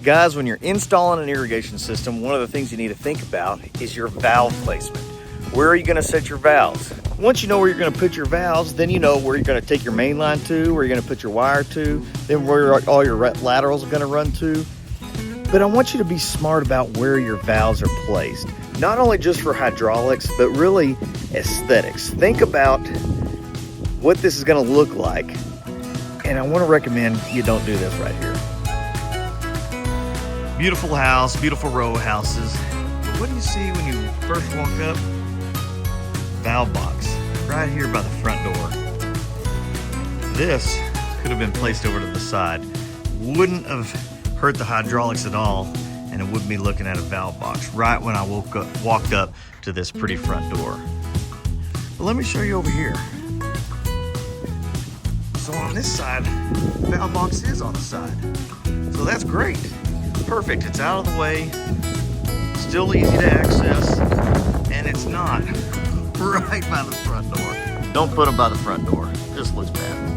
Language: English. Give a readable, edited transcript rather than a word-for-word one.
Guys, when you're installing an irrigation system, one of the things you need to think about is your valve placement. Where are you going to set your valves? Once you know where you're going to put your valves, then you know where you're going to take your main line to, where you're going to put your wire to, then where all your laterals are going to run to. But I want you to be smart about where your valves are placed. Not only just for hydraulics, but really aesthetics. Think about what this is going to look like. And I want to recommend you don't do this right here. Beautiful house, beautiful row of houses. But what do you see when you first walk up? Valve box, right here by the front door. This could have been placed over to the side. Wouldn't have hurt the hydraulics at all, and it wouldn't be looking at a valve box right when I walked up to this pretty front door. But let me show you over here. So on this side, the valve box is on the side. So that's great. Perfect, it's out of the way, still easy to access, and it's not right by the front door. Don't put them by the front door, it just looks bad.